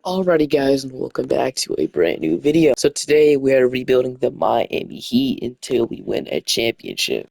Alrighty guys, and welcome back to a brand new video. So today we are rebuilding the Miami Heat until we win a championship.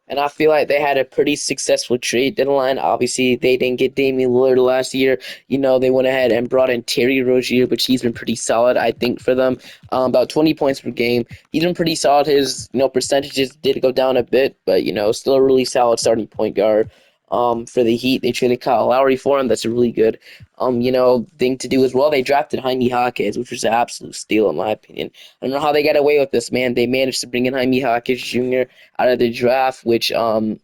And I feel like they had a pretty successful trade deadline. Obviously, they didn't get Damian Lillard last year. They went ahead and brought in Terry Rozier, which he's been pretty solid, I think, for them. About 20 points per game. He's been pretty solid. His, percentages did go down a bit, but, still a really solid starting point guard. For the Heat, they traded Kyle Lowry for him. That's a really good, thing to do as well. They drafted Jaime Jaquez, which was an absolute steal in my opinion. I don't know how they got away with this, man. They managed to bring in Jaime Jaquez Jr. out of the draft, which a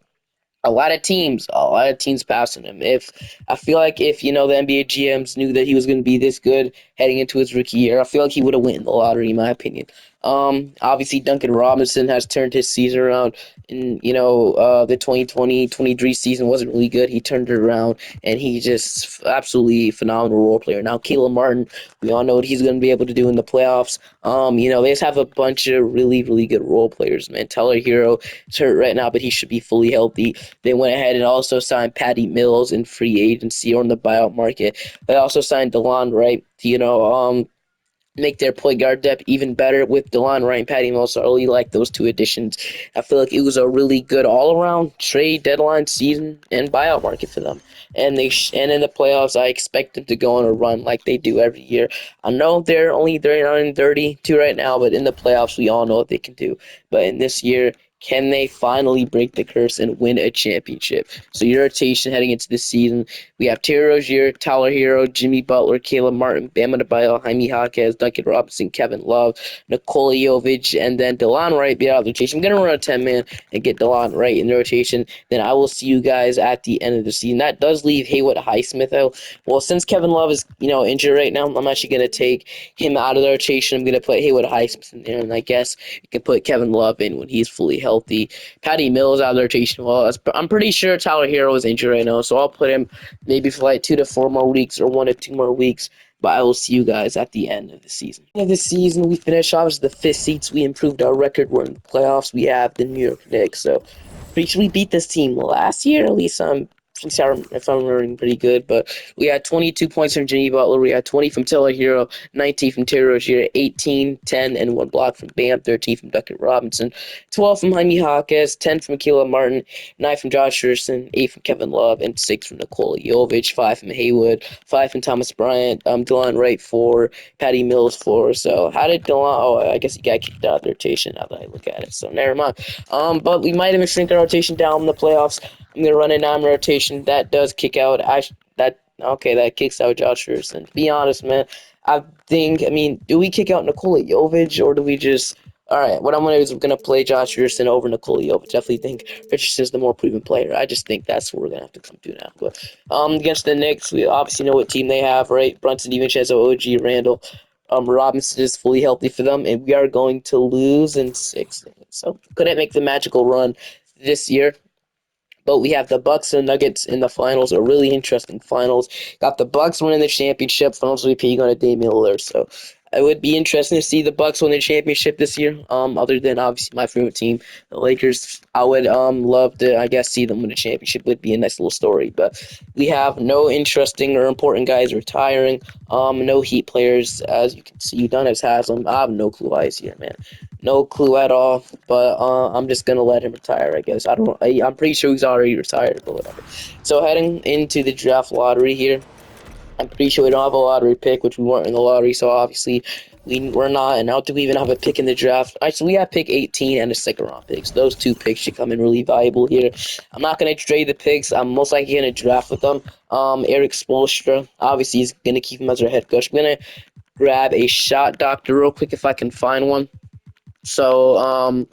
lot of teams passing him. If I feel like if the NBA GMs knew that he was going to be this good heading into his rookie year, I feel like he would have won the lottery, in my opinion. Obviously Duncan Robinson has turned his season around. And the 2020-23 season wasn't really good. He turned it around, and he just absolutely phenomenal role player. Now Caleb Martin, we all know what he's going to be able to do in the playoffs. They just have a bunch of really, really good role players, man. Tyler Hero is hurt right now, but he should be fully healthy. They went ahead and also signed Patty Mills in free agency or in the buyout market. They also signed DeLon Wright, make their point guard depth even better with DeLon Wright and Patty Mills. So I really like those two additions. I feel like it was a really good all-around trade deadline season and buyout market for them. And in the playoffs, I expect them to go on a run like they do every year. I know they're only 39 and 32 right now, but in the playoffs, we all know what they can do. But in this year, can they finally break the curse and win a championship? So your rotation heading into this season, we have Terry Rozier, Tyler Hero, Jimmy Butler, Caleb Martin, Bam Adebayo, Jaime Jaquez, Duncan Robinson, Kevin Love, Nikola Jovic, and then DeLon Wright be out of the rotation. I'm going to run a 10-man and get DeLon Wright in the rotation. Then I will see you guys at the end of the season. That does leave Haywood Highsmith out. Well, since Kevin Love is, injured right now, I'm actually going to take him out of the rotation. I'm going to put Haywood Highsmith in there, and I guess you can put Kevin Love in when he's fully healthy. Patty Mills out of the rotation. Well, I'm pretty sure Tyler Hero is injured right now, so I'll put him maybe for like 2 to 4 more weeks or 1 to 2 more weeks. But I will see you guys at the end of the season. End of the season, we finish off as the fifth seeds. We improved our record. We're in the playoffs. We have the New York Knicks. So pretty sure we beat this team last year. At least if I'm remembering pretty good. But we had 22 points from Jimmy Butler. We had 20 from Tyler Hero, 19 from Terry Rozier, 18, 10, and 1 block from Bam, 13 from Duncan Robinson, 12 from Jaime Jaquez, 10 from Caleb Martin, 9 from Josh Richardson, 8 from Kevin Love, and 6 from Nikola Jovic, 5 from Haywood, 5 from Thomas Bryant, DeLon Wright 4, Patty Mills 4. So how did DeLon? Oh, I guess he got kicked out of the rotation now that I look at it. So never mind. But we might even shrink the rotation down in the playoffs. I'm gonna run a 9 rotation. That does kick out. That kicks out Josh Richardson. To be honest, man, do we kick out Nikola Jovic or do we just? All right, what I'm gonna do is I'm gonna play Josh Richardson over Nikola Jovic. Definitely think Richardson's the more proven player. I just think that's what we're gonna have to come to now. But against the Knicks, we obviously know what team they have, right? Brunson, DiVincenzo, OG, Randall. Robinson is fully healthy for them, and we are going to lose in 6. So couldn't make the magical run this year. But we have the Bucks and Nuggets in the finals, a really interesting finals. Got the Bucks winning the championship. Finals MVP going to Damian Lillard. So it would be interesting to see the Bucks win the championship this year. Other than obviously my favorite team, the Lakers, I would love to, I guess, see them win the championship. Would be a nice little story. But we have no interesting or important guys retiring. No Heat players, as you can see. Udonis Haslem. I have no clue why he's here, man. No clue at all. But I'm just gonna let him retire. I guess I'm pretty sure he's already retired, but whatever. So heading into the draft lottery here, I'm pretty sure we don't have a lottery pick, which we weren't in the lottery, so obviously we're not. And now do we even have a pick in the draft? Actually, we have pick 18 and a second round pick. So those two picks should come in really valuable here. I'm not gonna trade the picks. I'm most likely gonna draft with them. Eric Spoelstra, obviously, he's gonna keep him as our head coach. I'm gonna grab a shot doctor real quick if I can find one. So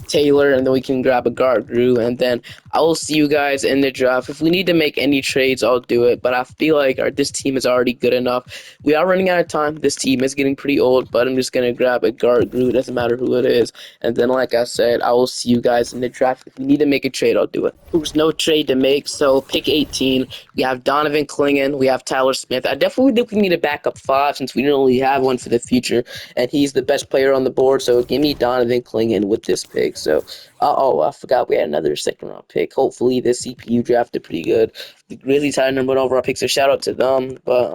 Taylor, and then we can grab a guard Drew, and then I will see you guys in the draft. If we need to make any trades, I'll do it. But I feel like this team is already good enough. We are running out of time. This team is getting pretty old, but I'm just gonna grab a guard Drew. It doesn't matter who it is. And then, like I said, I will see you guys in the draft. If we need to make a trade, I'll do it. There's no trade to make, so pick 18. We have Donovan Clingan. We have Tyler Smith. I definitely think we need a backup 5 since we don't really have one for the future, and he's the best player on the board. So give me Donovan Clingan with this pick. So, I forgot we had another second round pick. Hopefully, the CPU drafted pretty good. The Grizzlies had a number one overall pick, so shout out to them. But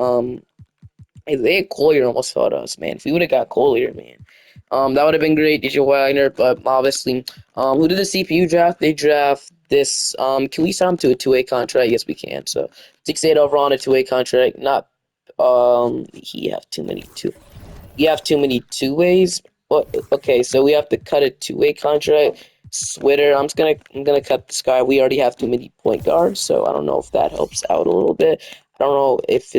Isaiah Collier almost fell to us, man. If we would have got Collier, man, that would have been great. DJ Wagner, but obviously, who did the CPU draft? They draft this. Can we sign him to a two-way contract? Yes, we can. So 6'8" overall on a two-way contract. Not, he have too many two. You have too many two ways. What? Okay, so we have to cut a two-way contract. Switter, I'm gonna cut this guy. We already have too many point guards, so I don't know if that helps out a little bit. I don't know if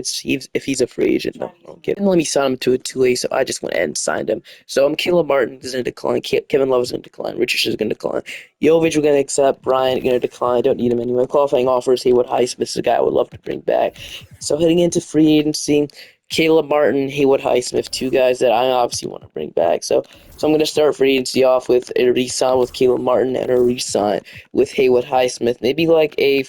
he's a free agent. No, I don't get. Didn't let me sign him to a two-way, so I just went ahead and signed him. So Caleb Martin is gonna decline. Kevin Love is gonna decline. Richardson is gonna decline. Jovic we're gonna accept. Bryant gonna decline. Don't need him anyway. Qualifying offers. Haywood Highsmith is a guy I would love to bring back. So heading into free agency. Caleb Martin, Haywood Highsmith, two guys that I obviously want to bring back. So I'm going to start free agency off with a re-sign with Caleb Martin and a re-sign with Haywood Highsmith. Maybe like a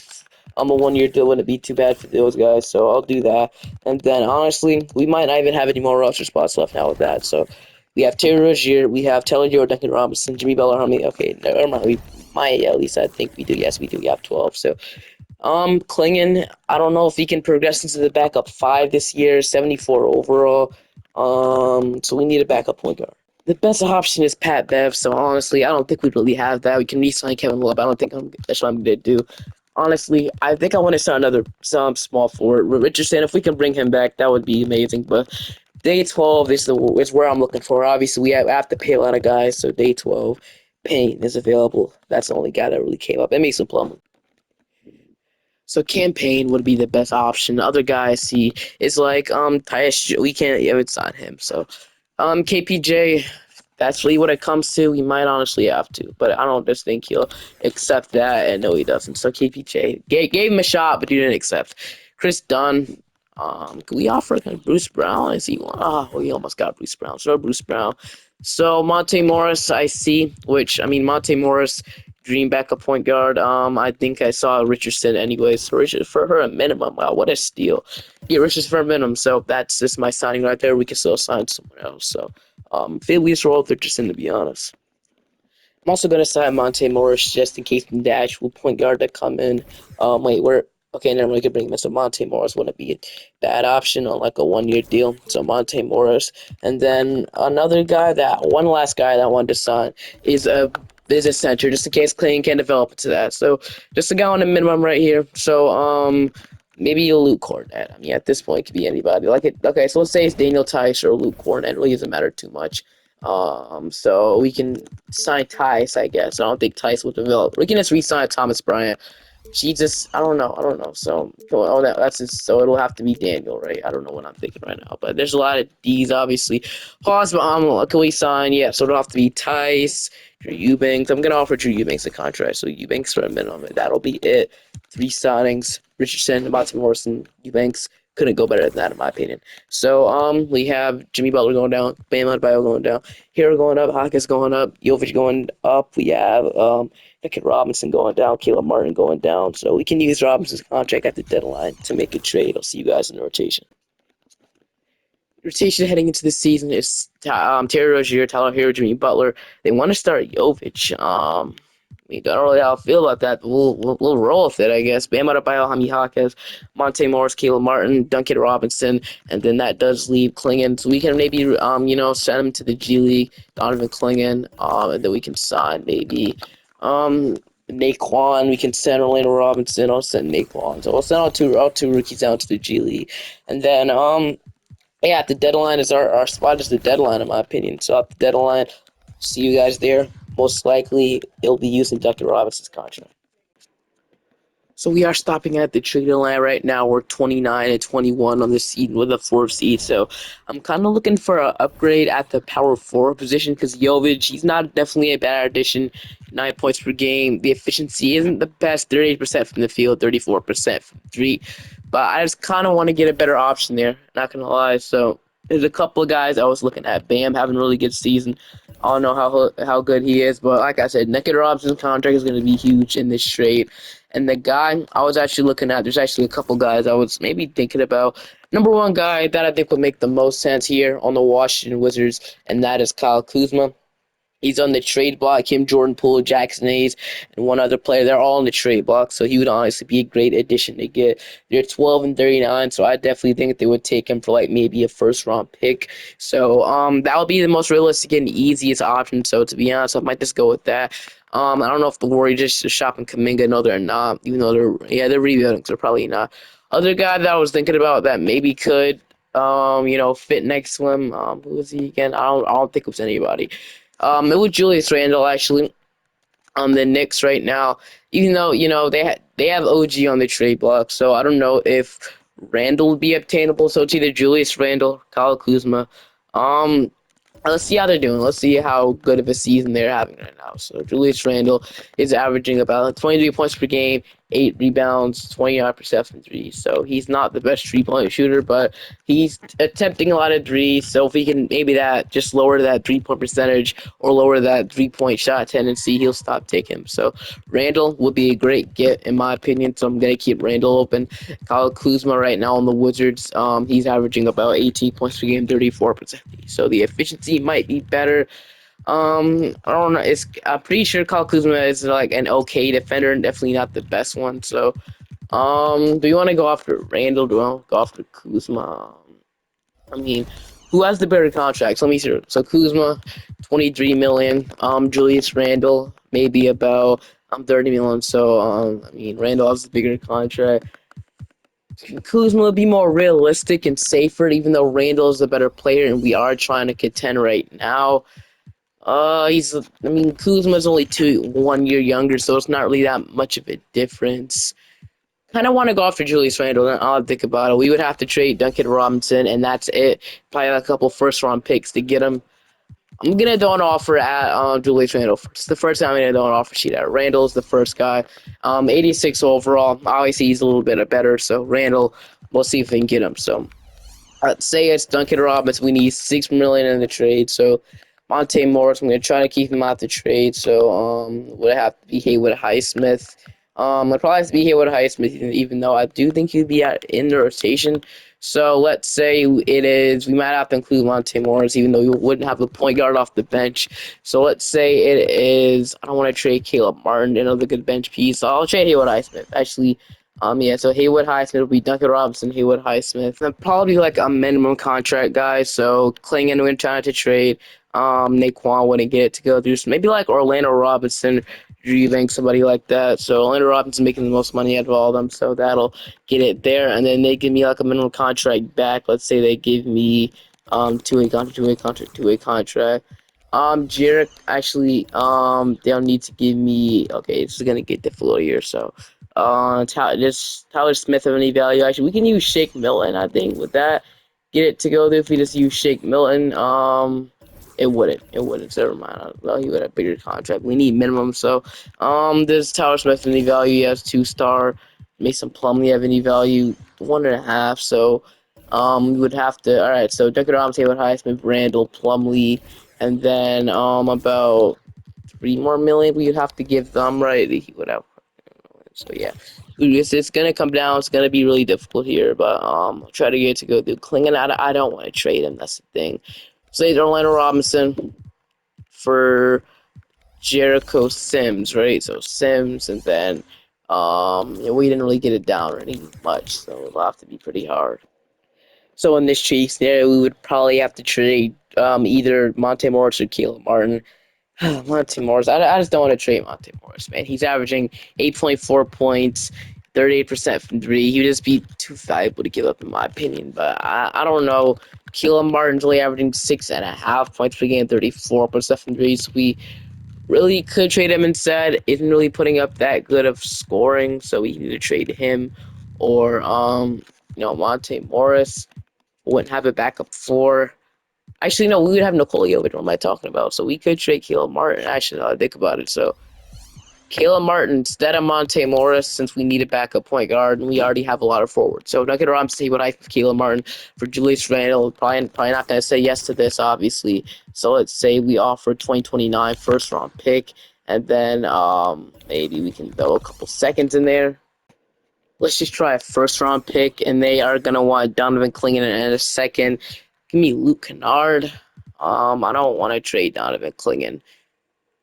1-year deal wouldn't be too bad for those guys, so I'll do that. And then honestly, we might not even have any more roster spots left now with that. So we have Terry Rozier, we have Taylor Hero, Duncan Robinson, Jimmy Butler, how many? Okay, never mind. We might, at least I think we do. Yes, we do. We have 12. So Klingon, I don't know if he can progress into the backup 5 this year, 74 overall. So we need a backup point guard. The best option is Pat Bev, so honestly, I don't think we really have that. We can re-sign Kevin Love. I don't think that's what I'm going to do. Honestly, I think I want to sign some small forward. Richardson, if we can bring him back, that would be amazing. But day 12 is where I'm looking for. Obviously, we have to pay a lot of guys, so day 12, Payne is available. That's the only guy that really came up. And Mason Plumlee. So campaign would be the best option. The other guy I see is like Tyus. We can't. Yeah, it's not him. So KPJ. That's really what it comes to. We might honestly have to, but I don't just think he'll accept that. And no, he doesn't. So KPJ gave him a shot, but he didn't accept. Chris Dunn. Can we offer Bruce Brown? Is he one? Oh, we almost got Bruce Brown. So Bruce Brown. So Monte Morris, I see. Which I mean, Monte Morris, dream backup point guard. I think I saw Richardson anyways. So Richard for her a minimum. Wow, what a steal. Yeah, Richardson for a minimum. So that's just my signing right there. We can still sign someone else. So Philly's roll with Richardson, to be honest. I'm also gonna sign Monte Morris just in case the actual point guard that come in. Wait, we're okay. Never mind. We could bring him in. So Monte Morris wouldn't be a bad option on like a 1-year deal. So Monte Morris, and then another guy one last guy that I wanted to sign is a center, just in case Clayton can develop into that. So just a guy on the minimum right here. So maybe a Luke Cornett. I mean, at this point, it could be anybody. Like it. Okay, so let's say it's Daniel Tice or Luke Cornett. It really doesn't matter too much. So we can sign Tice, I guess. I don't think Tice will develop. We can just re-sign Thomas Bryant. I don't know. So, so it'll have to be Daniel, right? I don't know what I'm thinking right now, but there's a lot of D's, obviously. Pause, but can we sign? Yeah, so it'll have to be Tice, Drew Eubanks. I'm gonna offer Drew Eubanks a contract, so Eubanks for a minimum. That'll be it. 3 signings: Richardson, Monte Morrison, Eubanks. Couldn't go better than that, in my opinion. So, we have Jimmy Butler going down, Bam Adebayo going down, Hero going up, Hawkins going up, Jovic going up. We have Nick Robinson going down, Caleb Martin going down. So we can use Robinson's contract at the deadline to make a trade. I'll see you guys in the rotation. Rotation heading into the season is Terry Rozier, Tyler Hero, Jimmy Butler. They want to start Jovic. I don't really know how I feel about that, but we'll roll with it, I guess. Bam Adebayo, Jaime Jaquez, Monte Morris, Caleb Martin, Duncan Robinson, and then that does leave Klingon. So we can maybe, send him to the G League, Donovan Klingon, and then we can sign maybe, Naquan. We can send Orlando Robinson. I'll send Naquan. So we'll send all two rookies down to the G League, and then, yeah, at the deadline is our spot is the deadline, in my opinion. So at the deadline, see you guys there. Most likely, it'll be using Dr. Robinson's contract. So we are stopping at the trade line right now. We're 29 and 21 on the seed with a 4th seed. So I'm kind of looking for an upgrade at the power forward position because Jovic, he's not definitely a bad addition. 9 points per game. The efficiency isn't the best. 38% from the field, 34% from 3. But I just kind of want to get a better option there. Not gonna lie. So there's a couple of guys I was looking at. Bam having a really good season. I don't know how good he is, but like I said, Nick Robinson's contract is going to be huge in this trade. And the guy I was actually looking at, there's actually a couple guys I was maybe thinking about. Number one guy that I think would make the most sense here on the Washington Wizards, and that is Kyle Kuzma. He's on the trade block. Him, Jordan Poole, Jackson Hayes, and one other player. They're all on the trade block. So he would honestly be a great addition to get. They're 12 and 39. So I definitely think they would take him for like maybe a first round pick. So that would be the most realistic and easiest option. So to be honest, I might just go with that. I don't know if the Warriors just shopping Kaminga. No, they're not. Even though they're rebuilding, so they're probably not. Other guy that I was thinking about that maybe could fit next to him. Who was he again? I don't think it was anybody. It was Julius Randle actually on the Knicks right now. Even though they have OG on the trade block, so I don't know if Randle would be obtainable. So it's either Julius Randle, Kyle Kuzma. Um, let's see how they're doing. Let's see how good of a season they're having right now. So Julius Randle is averaging about 23 points per game, 8 rebounds, 29% from three. So he's not the best 3-point shooter, but he's attempting a lot of threes. So if he can maybe that just lower that 3-point percentage or lower that 3-point shot tendency, he'll stop taking. So Randle would be a great get in my opinion. So I'm gonna keep Randle open. Kyle Kuzma right now on the Wizards, he's averaging about 18 points per game, 34%. So the efficiency might be better. I don't know. I'm pretty sure Kyle Kuzma is like an okay defender and definitely not the best one. So, do you want to go after Randall? Do you want to go after Kuzma? I mean, who has the better contracts? Let me see. So Kuzma, 23 million. Julius Randle, maybe about 30 million. So, I mean, Randall has the bigger contract. Kuzma would be more realistic and safer, even though Randall is a better player, and we are trying to contend right now. Kuzma's only 1 year younger, so it's not really that much of a difference. Kind of want to go after Julius Randle. I'll think about it. We would have to trade Duncan Robinson, and that's it. Probably a couple first round picks to get him. I'm gonna do an offer at Julius Randle. It's the first time I'm gonna do an offer sheet at Randle's the first guy. 86 overall. Obviously, he's a little bit better. So Randle, we'll see if we can get him. So say it's Duncan Robinson. We need 6 million in the trade. So Monte Morris, I'm gonna try to keep him out the trade. So would have to be Haywood Highsmith. I'd probably have to be Haywood Highsmith, even though I do think he'd be in the rotation. So let's say it is. We might have to include Monte Morris, even though we wouldn't have a point guard off the bench. So let's say it is. I don't want to trade Caleb Martin, another good bench piece. So I'll trade Haywood Highsmith. Actually, yeah, so Haywood Highsmith will be Duncan Robinson, Haywood Highsmith. And probably like a minimum contract guy. So Klingon we're trying to trade. Naquan wouldn't get it to go through. So maybe like Orlando Robinson, Drew Eubanks, somebody like that. So Orlando Robinson making the most money out of all of them. So that'll get it there. And then they give me like a minimum contract back. Let's say they give me two-way contract. Jarek actually they'll need to give me this is gonna get difficult here, so Tyler Smith have any value? Actually, we can use Shake Milton. I think would that get it to go there if we just use Shake Milton? It wouldn't. It wouldn't. So never mind. Well, he would have a bigger contract. We need minimum. So does Tyler Smith have any value? He has 2-star. Mason Plumlee have any value? 1.5. So we would have to. All right. So Duncan Robinson, Haywood Highsmith, Randall, Plumlee, and then about 3 more million we would have to give them. Right? He would have. So yeah, it's gonna come down. It's gonna be really difficult here, but I'll try to get it to go through. Klingon, I don't want to trade him. That's the thing. So it's Orlando Robinson for Jericho Sims, right? So Sims, and then we didn't really get it down really much, so it'll have to be pretty hard. So in this trade scenario, we would probably have to trade either Monte Morris or Caleb Martin. Monte Morris. I just don't want to trade Monte Morris, man. He's averaging 8.4 points, 38% from three. He would just be too valuable to give up, in my opinion. But I don't know. Keelan Martin's only averaging 6.5 points per game, 34% from three. So we really could trade him instead. Isn't really putting up that good of scoring, so we either trade him or Monte Morris. Wouldn't have a backup four. Actually, no, we would have Nikola Jovic. What am I talking about? So we could trade Caleb Martin. Actually, now I think about it. So Caleb Martin instead of Monte Morris, since we need a backup point guard, and we already have a lot of forwards. So Duncan Robinson, what I think Caleb Martin for Julius Randle. Probably not going to say yes to this, obviously. So let's say we offer 2029 first round pick, and then maybe we can throw a couple seconds in there. Let's just try a first round pick, and they are going to want Donovan Clingan in a second. Give me Luke Kennard. I don't want to trade Donovan Clingan.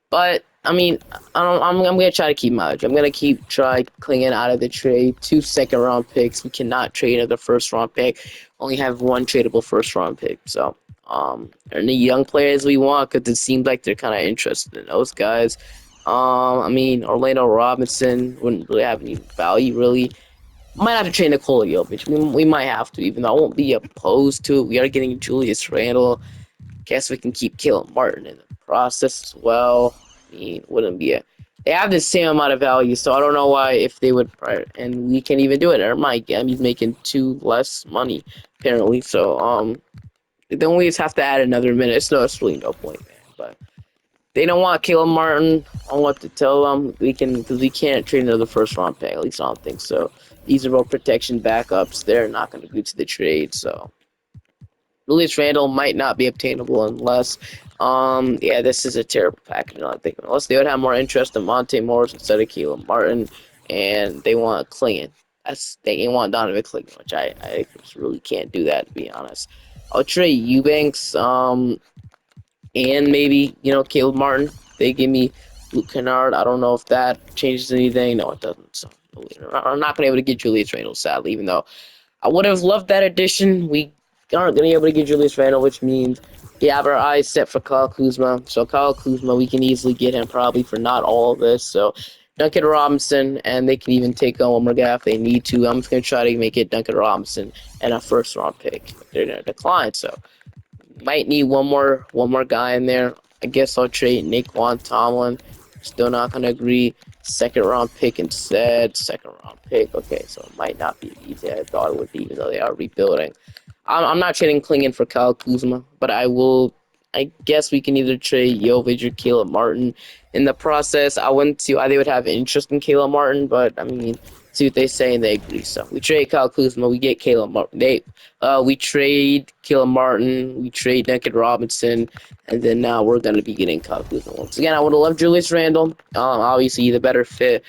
But I mean, I'm gonna try to keep my. I'm gonna try clinging out of the trade. 2 second round picks. We cannot trade another first round pick. Only have one tradable first round pick. So and the young players we want because it seems like they're kind of interested in those guys. I mean, Orlando Robinson wouldn't really have any value really. Might have to trade Nikola Jovic. We might have to, even though I won't be opposed to it. We are getting Julius Randle. Guess we can keep Caleb Martin in the process as well. I mean, wouldn't be a. They have the same amount of value, so I don't know why if they would. And we can't even do it. Or Mike, he's making 2 less money apparently. So then we just have to add another minute. So it's really no point, man. But they don't want Caleb Martin. I don't want to tell them we can because we can't trade another first round pick. At least I don't think so. These are all protection backups. They're not going to go to the trade. So Julius Randle might not be obtainable unless, yeah, this is a terrible package. I think unless they would have more interest in Monte Morris instead of Caleb Martin, and they want Clingan. They want Donovan Clingan, which I just really can't do that to be honest. I'll trade Eubanks, and maybe Caleb Martin. They give me Luke Kennard. I don't know if that changes anything. No, it doesn't. So I'm not gonna be able to get Julius Randle, sadly, even though I would have loved that addition. We aren't going to be able to get Julius Randle, which means we have our eyes set for Kyle Kuzma. So Kyle Kuzma, we can easily get him probably for not all of this. So Duncan Robinson, and they can even take on one more guy if they need to. I'm just going to try to make it Duncan Robinson and a first round pick. They're going to decline, so might need one more guy in there. I guess I'll trade Naquan Tomlin. Still not gonna agree. Second round pick instead. Second round pick. Okay, so it might not be easy. I thought it would be, even though they are rebuilding. I'm not trading Klingon for Kyle Kuzma, but I will. I guess we can either trade Jovic or Caleb Martin. In the process, I wouldn't see why they would have interest in Caleb Martin, but I mean, see what they say and they agree. So we trade Kyle Kuzma, we get Caleb Martin. We trade Caleb Martin, we trade Duncan Robinson, and then now we're gonna be getting Kyle Kuzma. Once again, I would have loved Julius Randle. Obviously the better fit.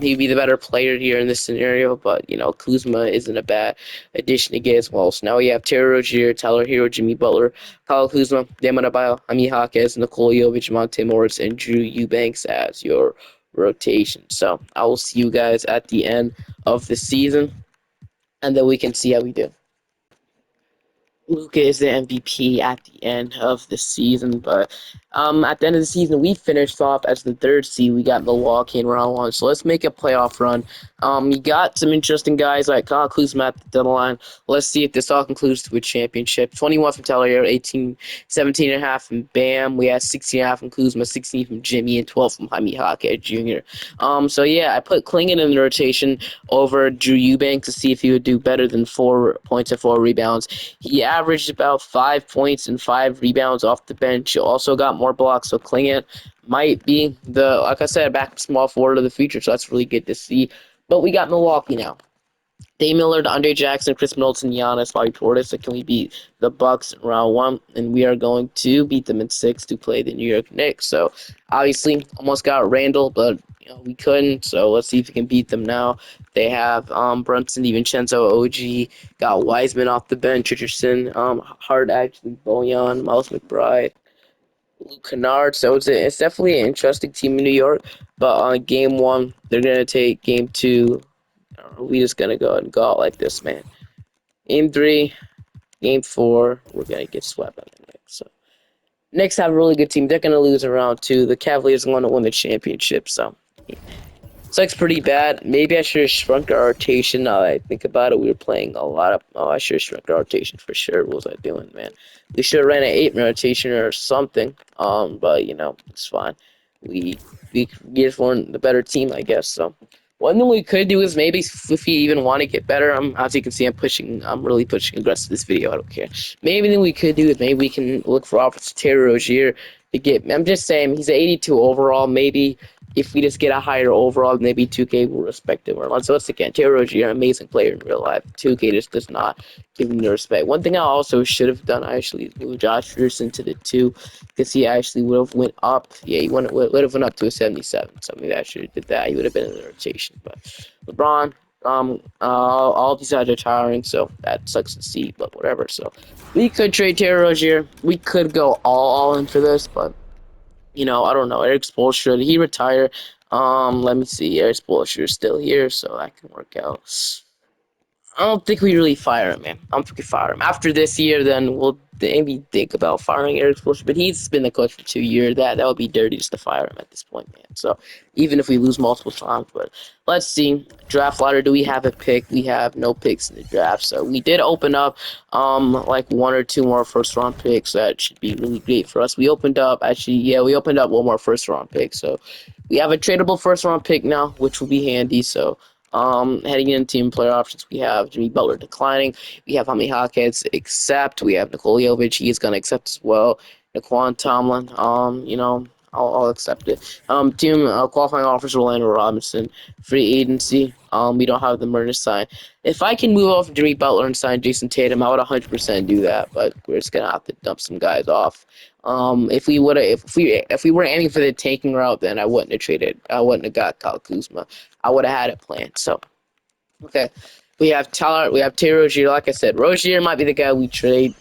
He'd be the better player here in this scenario, but Kuzma isn't a bad addition to get as well. So now we have Terry Rozier, Tyler Hero, Jimmy Butler, Kyle Kuzma, Damon Adebayo, Ami Jaquez, Nikola Jovic, Monte Morris, and Drew Eubanks as your rotation. So I will see you guys at the end of the season, and then we can see how we do. Luka is the MVP at the end of the season, but at the end of the season, we finished off as the third seed. We got Milwaukee in round one, so let's make a playoff run. You got some interesting guys like Kyle Kuzma at the deadline. Let's see if this all concludes to a championship. 21 from Tyler Hero, 18, 17 and a half from Bam. We had 16 and a half from Kuzma, 16 from Jimmy, and 12 from Jaime Jaquez Jr. So yeah, I put Klingon in the rotation over Drew Eubanks to see if he would do better than 4 points and 4 rebounds. He averaged about 5 points and 5 rebounds off the bench. He also got more blocks, so Klingon might be like I said, back small forward of the future, so that's really good to see. But we got Milwaukee now. Dame Lillard, Andre Jackson, Chris Middleton, Giannis, Bobby Portis. So can we beat the Bucks in round one? And we are going to beat them in 6 to play the New York Knicks. So obviously, almost got Randall, but we couldn't. So let's see if we can beat them now. They have Brunson, DiVincenzo, OG, got Wiseman off the bench, Richardson, Hart, actually, Bojan, Miles McBride, Luke Kennard. So it's definitely an interesting team in New York. But on game one, they're gonna take game two. We just gonna go and go out like this, man. Game three, game four, we're gonna get swept by the Knicks. So Knicks have a really good team. They're gonna lose in round two. The Cavaliers are gonna win the championship. So sucks pretty bad. Maybe I should have shrunk our rotation. Now that I think about it, we were playing a lot of. Oh, I should have shrunk our rotation for sure. What was I doing, man? We should have ran an 8-man rotation or something. But it's fine. We we just weren't the better team, I guess. So one thing we could do is maybe if we even want to get better. As you can see, I'm really pushing aggressive this video. I don't care. Maybe then we could do is maybe we can look for offers to Terry Rozier to get. I'm just saying he's an 82 overall. Maybe if we just get a higher overall, maybe 2K will respect him. Or so once again, Terry Rozier, an amazing player in real life. 2K just does not give him the respect. One thing I also should have done actually is move Josh Richardson to the 2, because he actually would have went up. Yeah, he would have went up to a 77. So maybe I should have did that. He would have been in the rotation. But LeBron, all these guys are retiring, so that sucks to see. But whatever. So we could trade Terry Rozier. We could go all in for this, but I don't know. Eric Spoelstra, did he retire? Let me see. Eric Spoelstra is still here, so that can work out. I don't think we really fire him, man. I don't think we fire him. After this year, then we'll maybe think about firing Eric Spoelstra. But he's been the coach for 2 years. That would be dirty just to fire him at this point, man. So even if we lose multiple times, but let's see. Draft ladder. Do we have a pick? We have no picks in the draft. So we did open up like one or two more first round picks. That should be really great for us. We opened up we opened up one more first round pick. So we have a tradable first round pick now, which will be handy. So heading into team player options, we have Jimmy Butler declining. We have Jaime Jaquez accept. We have Nikola Jovic. He is going to accept as well. Naquan Tomlin. I'll accept it. Team qualifying offers Orlando Robinson. Free agency. We don't have the Murder sign. If I can move off Jimmy Butler and sign Jason Tatum, I would 100% do that. But we're just gonna have to dump some guys off. If we were aiming for the tanking route, then I wouldn't have traded. I wouldn't have got Kyle Kuzma. I would have had it planned. So, okay. We have Tyler. We have Terry Rozier. Like I said, Rozier might be the guy we trade.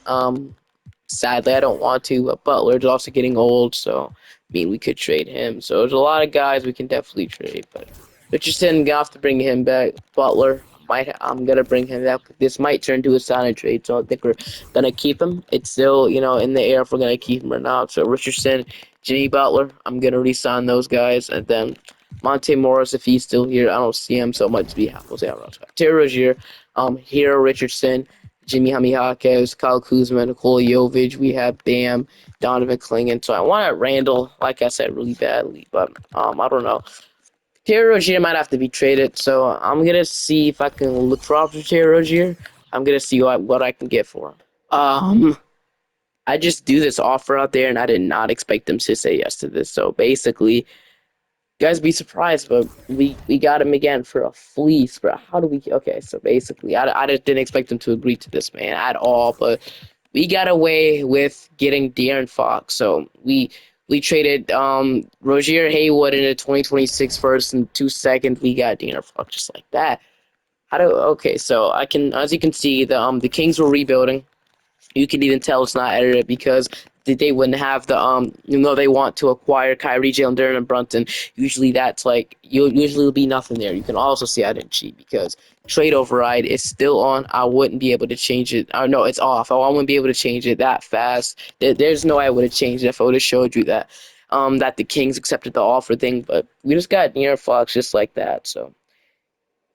Sadly, I don't want to. But Butler's also getting old, so I mean we could trade him. So there's a lot of guys we can definitely trade. But Richardson, gonna have to bring him back. Butler, I'm gonna bring him back. This might turn to a sign and trade, so I think we're gonna keep him. It's still in the air if we're gonna keep him or not. So Richardson, Jimmy Butler, I'm gonna re-sign those guys, and then Monte Morris, if he's still here, I don't see him, so it might be Jose Alonso. Terry Rozier, Hero Richardson, Jimmy Jaquez, Kyle Kuzma, Nikola Jovic. We have Bam, Donovan Clingan. So I want Randall, like I said, really badly, but I don't know. Terry Rozier might have to be traded, so I'm gonna see if I can look for options for Terry Rozier. I'm gonna see what I can get for him. I just do this offer out there, and I did not expect them to say yes to this. So basically, guys be surprised, but we got him again for a fleece, bro. How do we? Okay, so basically, I just didn't expect him to agree to this, man, at all. But we got away with getting De'Aaron Fox. So we traded Rozier Haywood in a 2026 first and 2 seconds. We got De'Aaron Fox just like that. Okay, so I can, as you can see, the Kings were rebuilding. You can even tell it's not edited because they wouldn't have they want to acquire Kyrie, Jalen Duren, and Brunson. Usually that's like, you'll usually be nothing there. You can also see I didn't cheat because trade override is still on. I wouldn't be able to change it. Oh, no, it's off. I wouldn't be able to change it that fast. There's no way I would have changed it if I would have showed you that the Kings accepted the offer thing. But we just got near Fox just like that. So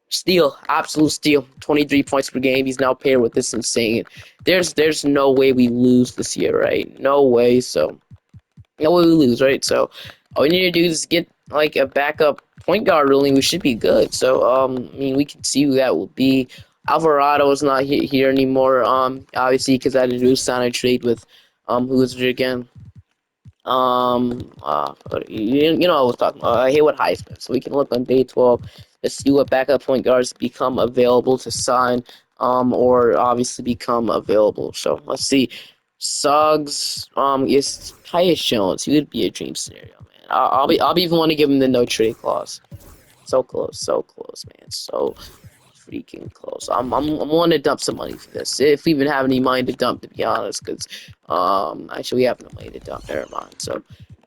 steal, absolute steal. 23 points per game. He's now paired with this insane. There's no way we lose this year, right? No way. So no way we lose, right? So all we need to do is get like a backup point guard ruling. We should be good. So I mean, we can see who that will be. Alvarado is not here anymore. Obviously because I did sign a trade with who was it again? You know what I was talking about. Haywood Highsmith. So we can look on day 12 to see what backup point guards become available to sign, or obviously become available. So let's see. Suggs, is Tyus Jones. He would be a dream scenario, man. I'll be even want to give him the no trade clause. So close, man. So freaking close. I'm wanting to dump some money for this. If we even have any money to dump, to be honest, because actually we have no money to dump. Never mind. So,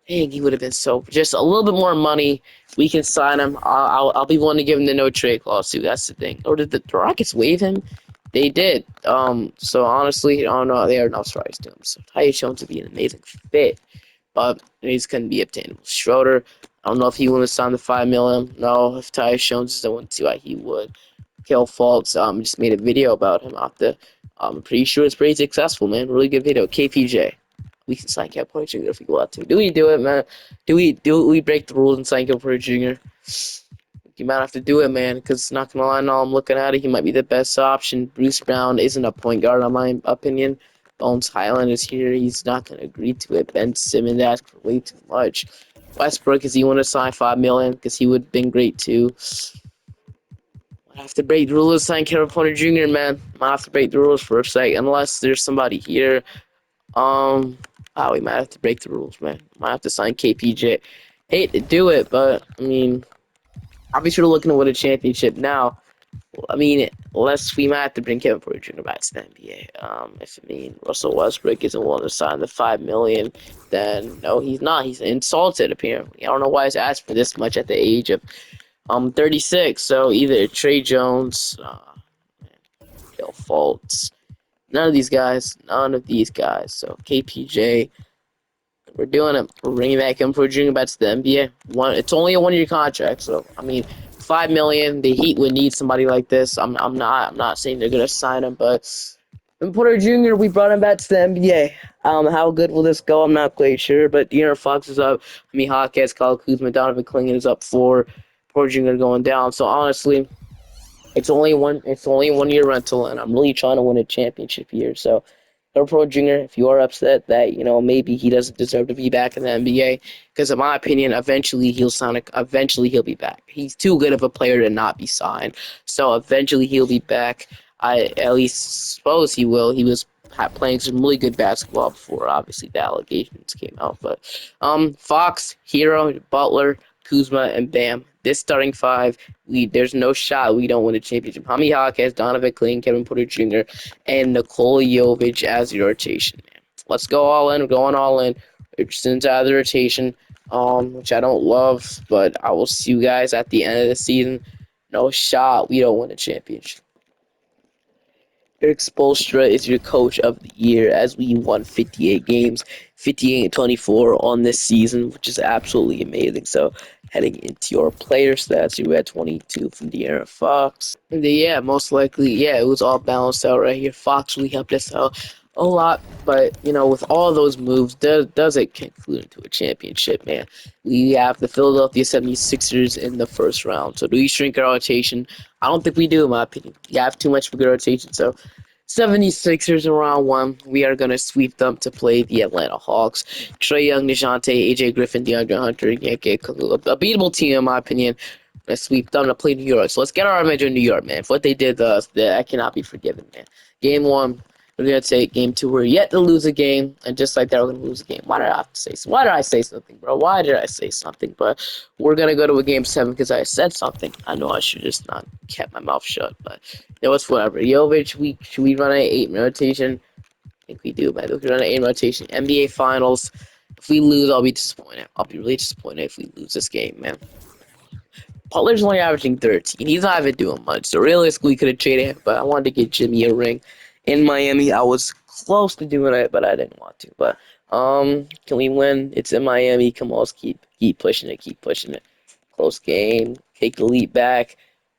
dang, he would have been so just a little bit more money. We can sign him. I'll be willing to give him the no trade clause too. That's the thing. Or did the Rockets waive him? They did. So honestly, I don't know. They are no strikes to him. So Tyus Jones would be an amazing fit, but he's couldn't be obtainable. Schroeder, I don't know if he would have signed the $5 million. No, if Tyus Jones is, I wouldn't see why he would. Kill Faults just made a video about him out there. I'm pretty sure it's pretty successful, man. Really good video. KPJ. We can sign Cap Porter Jr. if we go out to. Do we do it, man? Do we break the rules and sign Cap Porter Jr.? You might have to do it, man, because not gonna lie, now I'm looking at it, he might be the best option. Bruce Brown isn't a point guard, in my opinion. Bones Highland is here. He's not gonna agree to it. Ben Simmons asked for way too much. Westbrook, is he want to sign $5 million? Because he would have been great too. I have to break the rules, sign Kevin Porter Jr., man. I have to break the rules for a sec, unless there's somebody here. We might have to break the rules, man. Might have to sign KPJ. Hate to do it, but I mean, obviously we're looking to win a championship now. I mean, unless we might have to bring Kevin Porter Jr. back to the NBA. Russell Westbrook isn't willing to sign the $5 million, then no, he's not. He's insulted apparently. I don't know why he's asked for this much at the age of 36. So either Trey Jones, Bill Fultz, none of these guys. So KPJ, we're doing it. We're bringing back Kevin Porter Jr. back to the NBA. It's only a 1 year contract, so I mean. $5 million. The Heat would need somebody like this. I'm not saying they're gonna sign him, but Porter Jr. We brought him back to the NBA. How good will this go? I'm not quite sure. But De'Aaron Fox is up. Hawkins, Kyle Kuzma, Donovan Clingan is up 4. Porter Jr. going down. So honestly, it's only a 1 year rental, and I'm really trying to win a championship here. So, Pro Jr., if you are upset that maybe he doesn't deserve to be back in the NBA, because in my opinion, eventually he'll be back. He's too good of a player to not be signed. So eventually he'll be back. I at least suppose he will. He was playing some really good basketball before obviously the allegations came out. But Fox, Hero, Butler, Kuzma, and Bam. This starting five, there's no shot we don't win a championship. Jaime Jaquez, Donovan Clingan, Kevin Porter Jr., and Nikola Jovic as your rotation, man. Let's go all in. We're going all in. Richardson's out of the rotation, which I don't love, but I will see you guys at the end of the season. No shot we don't win a championship. Erik Spoelstra is your coach of the year as we won 58 games, 58-24 on this season, which is absolutely amazing. So heading into your player stats, you had 22 from De'Aaron Fox. And yeah, most likely, it was all balanced out right here. Fox really helped us out a lot, but with all those moves, does it conclude into a championship, man? We have the Philadelphia 76ers in the first round. So do we shrink our rotation? I don't think we do, in my opinion. You have too much of a good rotation. So 76ers in round 1. We are going to sweep them to play the Atlanta Hawks. Trae Young, DeJounte, AJ Griffin, DeAndre Hunter, Yankee, a beatable team, in my opinion. Let's sweep them to play New York. So let's get our image in New York, man. For what they did to us, that cannot be forgiven, man. Game 1. We're going to take game 2. We're yet to lose a game, and just like that, we're going to lose a game. Why did I say something, bro? Why did I say something? But we're going to go to a game 7 because I said something. I know I should just not kept my mouth shut, but it's whatever. Jovic, should we run an 8-man rotation? I think we do, man. We can run an 8-man rotation. NBA Finals. If we lose, I'll be disappointed. I'll be really disappointed if we lose this game, man. Butler's only averaging 13. He's not even doing much. So realistically, we could have traded him, but I wanted to get Jimmy a ring. In Miami, I was close to doing it, but I didn't want to. But can we win? It's in Miami. Come on, let's keep pushing it. Close game. Take the lead back.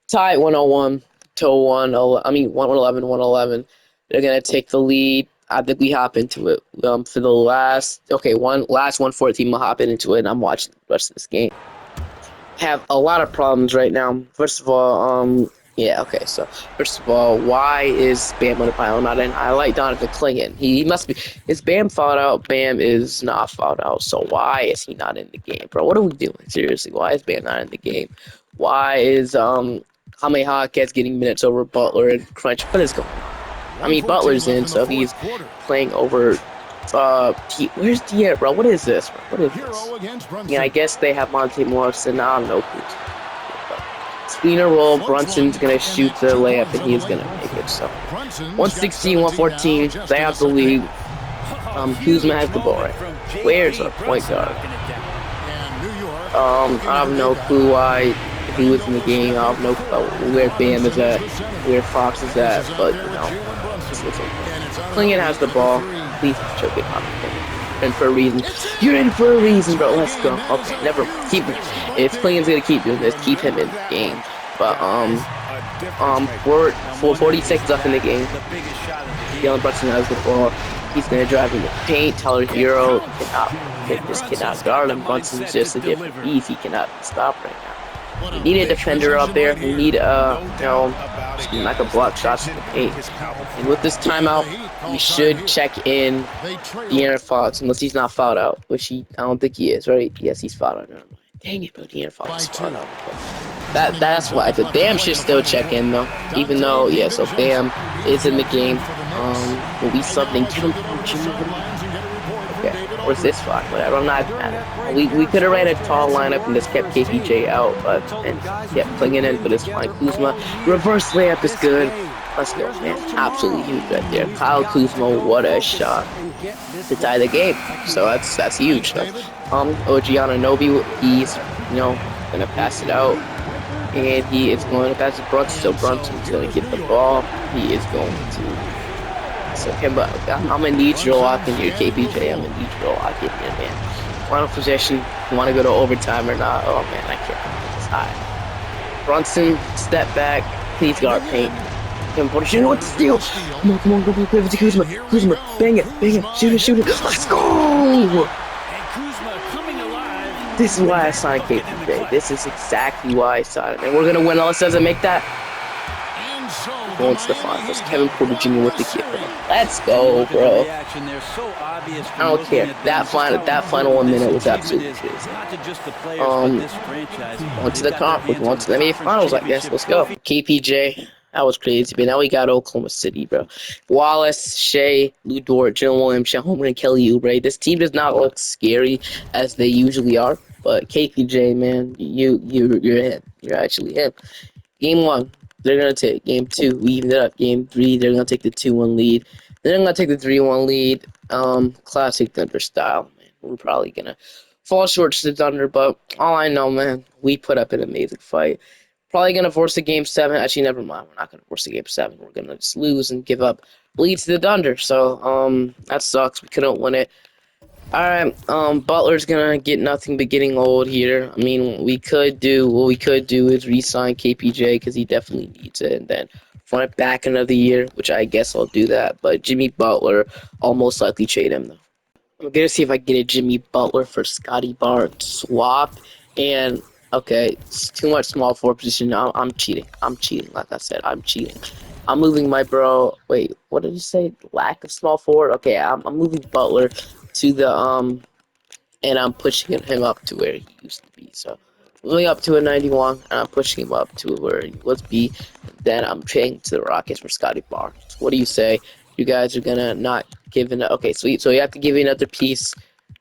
Tie at 101 to 111, 111. They're gonna take the lead. I think we hop into it. For the last 114, we'll hop into it, and I'm watching the rest of this game. Have a lot of problems right now. First of all, so first of all, why is Bam on the pile not in? I like Donovan Clingan. He must be. Is Bam fouled out? Bam is not fouled out. So why is he not in the game, bro? What are we doing? Seriously, why is Bam not in the game? Why is Jaime Jaquez getting minutes over Butler and Crunch? What is going on? Butler's in, so he's playing over. Where's De'Aaron, bro? What is this, bro? What is this? I guess they have Monte Morris, and I don't know who's. Screener roll, Brunson's going to shoot the layup, and he's going to make it. So 116, 114, they have the lead. Kuzma has the ball right. Where's our point guard? I have no clue why he was in the game. I have no clue where Bam is at, where Fox is at, but, Clingan has the ball. Please choke it up. You're in for a reason. You're in for a reason, bro. Let's go. Okay, never keep it. If Clingan's gonna keep doing this, keep him in the game. But for 40 seconds left in the game, Jalen Brunson has the ball. He's gonna drive in the paint. Tyler Hero cannot guard him. Brunson's just a different beast. He cannot stop right now. We need a defender up there. We need like a block shots in the paint. And with this timeout, we should check in De'Aaron Fox, unless he's not fouled out, which I don't think he is, right? Yes, he's fouled out. Dang it, bro, De'Aaron Fox is fouled out. That's why. The Bam should still check in, though. Even though, so Bam is in the game. Will we subbing Kevin Porter Jr.? Okay. or is this fine? Whatever. I'm not mad. We could have ran a tall lineup and just kept KPJ out, but and kept clinging in, but it's fine. Kuzma, reverse layup is good. Let's go, man. Absolutely huge right there. Kyle Kuzma, what a shot to tie the game. So that's huge. So, OG Anunoby, he's gonna pass it out, and he is going to pass it to Brunson. So Brunson's gonna get the ball. He is going to. So Kimba, I'm gonna need you to lock in here, KPJ. I'm gonna need you to lock in here, man. Final possession. You want to go to overtime or not? Oh man, I can't. It's high. Brunson, step back. Please guard paint. Kimba, you know what to steal. Come on, go give it to Kuzma. Kuzma, bang it, shoot it. Let's go. This is why I signed KPJ. This is exactly why I signed him. And we're gonna win unless doesn't make that. Going to the finals. Kevin Porter Jr. with the kid. Let's go, bro. I don't care. That final 1 minute was absolutely crazy. On to the conference. On to the NBA finals, I guess. Let's go. KPJ. That was crazy, but now we got Oklahoma City, bro. Wallace, Shea, Lou Dort, Jalen Williams, Shea Homer, and Kelly Oubre. This team does not look scary as they usually are, but KPJ, man, you're him. You're actually him. Game 1, they're gonna take. Game 2, we evened it up. Game 3, they're gonna take the 2-1 lead. Then they're gonna take the 3-1 lead. Classic Thunder style, man. We're probably gonna fall short to the Thunder, but all I know, man, we put up an amazing fight. Probably gonna force a game 7. Actually, never mind. We're not gonna force a game 7. We're gonna just lose and give up lead to the Thunder. So that sucks. We couldn't win it. Alright, Butler's gonna get nothing but getting old here. I mean, what we could do is re-sign KPJ because he definitely needs it, and then run it back another year, which I guess I'll do that. But Jimmy Butler, I'll most likely trade him though. I'm gonna see if I can get a Jimmy Butler for Scotty Barnes swap, and okay, it's too much small forward position. I'm cheating. I'm cheating. Like I said, I'm cheating. I'm moving my bro. Wait, what did you say? Lack of small forward. Okay, I'm moving Butler to the and I'm pushing him up to where he used to be. So moving up to a 91, and I'm pushing him up to where he was be. Then I'm trading to the Rockets for Scotty Barnes. What do you say? You guys are gonna not give it? Okay, sweet. So you have to give me another piece.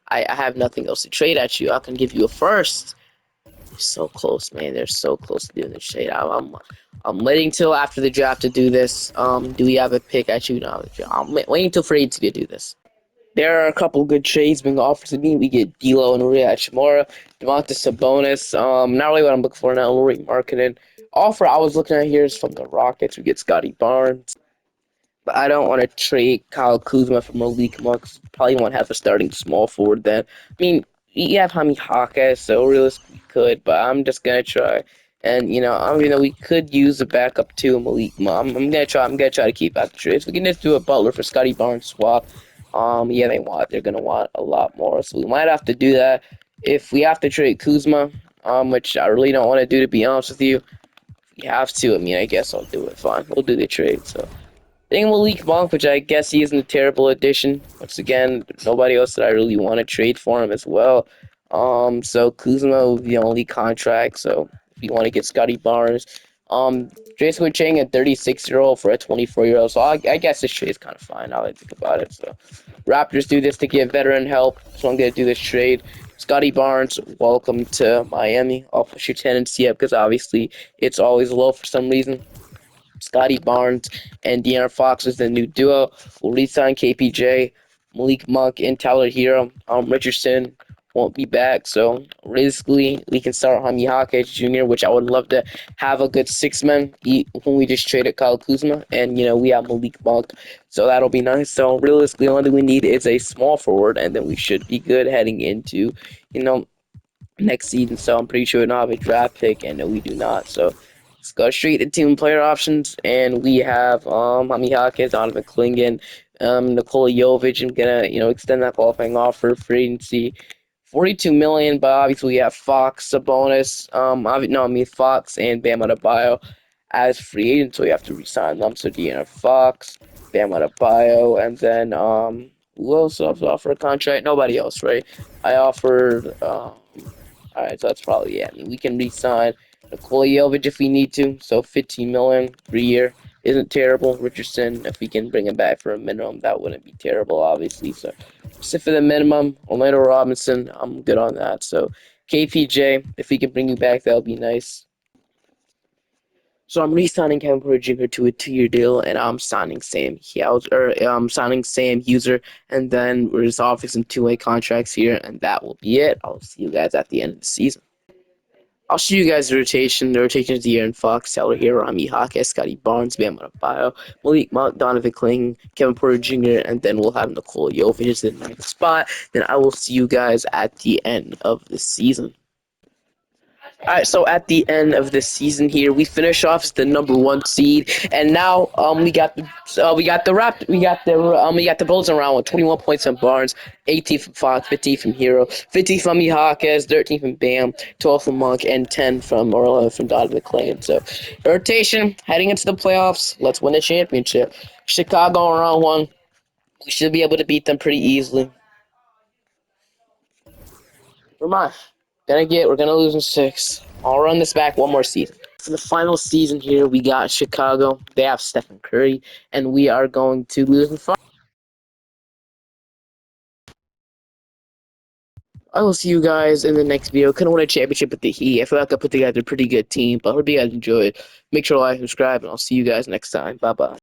I have nothing else to trade at you. I can give you a first. They're so close, man. They're so close to doing the trade. I'm waiting till after the draft to do this. Do we have a pick? Actually, no. I'm waiting till free to do this. There are a couple good trades being offered to me. We get D'Lo and Rui Hachimura, Domantas Sabonis. Not really what I'm looking for now. Lauri Markkanen. Offer I was looking at here is from the Rockets. We get Scotty Barnes. But I don't want to trade Kyle Kuzma for Malik Monk. Probably won't have a starting small forward then. I mean, you have Jaime Jaquez, so realistically we could, but I'm just gonna try. And we could use a backup too, Malik Monk. I'm gonna try. I'm gonna try to keep out the trades. We can just do a Butler for Scotty Barnes swap. Yeah, they're gonna want a lot more, so we might have to do that. If we have to trade Kuzma, which I really don't want to do, to be honest with you. If we have to, I mean, I guess I'll do it. Fine, we'll do the trade. So. I think Malik Monk, which I guess he isn't a terrible addition. Once again, nobody else that I really want to trade for him as well. So Kuzma will be the only contract. So if you want to get Scotty Barnes, Jason Chang, a 36-year-old for a 24-year-old. So I guess this trade is kind of fine. Now that I think about it. So Raptors do this to get veteran help. So I'm gonna do this trade. Scotty Barnes, welcome to Miami. I'll push your tenancy up because obviously it's always low for some reason. Scotty Barnes and De'Aaron Fox is the new duo. We'll re-sign KPJ, Malik Monk, and Tyler Hero. Richardson won't be back, so realistically, we can start Jaime Jaquez Jr., which I would love to have a good six-man when we just traded Kyle Kuzma, and we have Malik Monk, so that'll be nice. So realistically, the only thing we need is a small forward, and then we should be good heading into next season. So I'm pretty sure we don't have a draft pick, and no, we do not. So let's go straight to team player options, and we have Jaime Jaquez, Donovan Clingan, Nikola Jovic. I'm gonna extend that qualifying offer for agency, $42 million. But obviously we have Fox, Sabonis, Fox and Bam Adebayo as free agents, so we have to resign them. So De'Aaron Fox, Bam Adebayo, and then who else have to offer a contract? Nobody else, right? I offered. Alright, so that's probably it. I mean, we can re-sign Nikola Jovic if we need to. So $15 million per year. isn't terrible. Richardson, if we can bring him back for a minimum, that wouldn't be terrible, obviously. So, except for the minimum, Orlando Robinson, I'm good on that. So, KPJ, if we can bring you back, that would be nice. So I'm re-signing Kevin Porter Jr. to a 2-year deal, and I'm signing Sam Hauser, or I'm signing Sam Huser, and then we're just offering some two-way contracts here, and that will be it. I'll see you guys at the end of the season. I'll show you guys the rotation. The rotation is De'Aaron Fox, Tyler Hero, Rami Hawkes, Scotty Barnes, Bam Adebayo, Malik Monk, Donovan Kling, Kevin Porter Jr., and then we'll have Nikola Jovic in the ninth spot. Then I will see you guys at the end of the season. All right, so at the end of the season here, we finish off as the number one seed, and now we got the Bulls around with 21 points from Barnes, 18 from Fox, 15 from Hero, 15 from Mihawkes, 13 from Bam, 12 from Monk, and 10 from or 11 from Donovan McClain. So rotation heading into the playoffs. Let's win a championship. Chicago around one. We should be able to beat them pretty easily. Vermont. We're gonna lose in 6. I'll run this back one more season. For the final season here, we got Chicago. They have Stephen Curry, and we are going to lose in 5. I will see you guys in the next video. Couldn't win a championship with the Heat. I feel like I put together a pretty good team, but I hope you guys enjoyed. Make sure to like, subscribe, and I'll see you guys next time. Bye bye.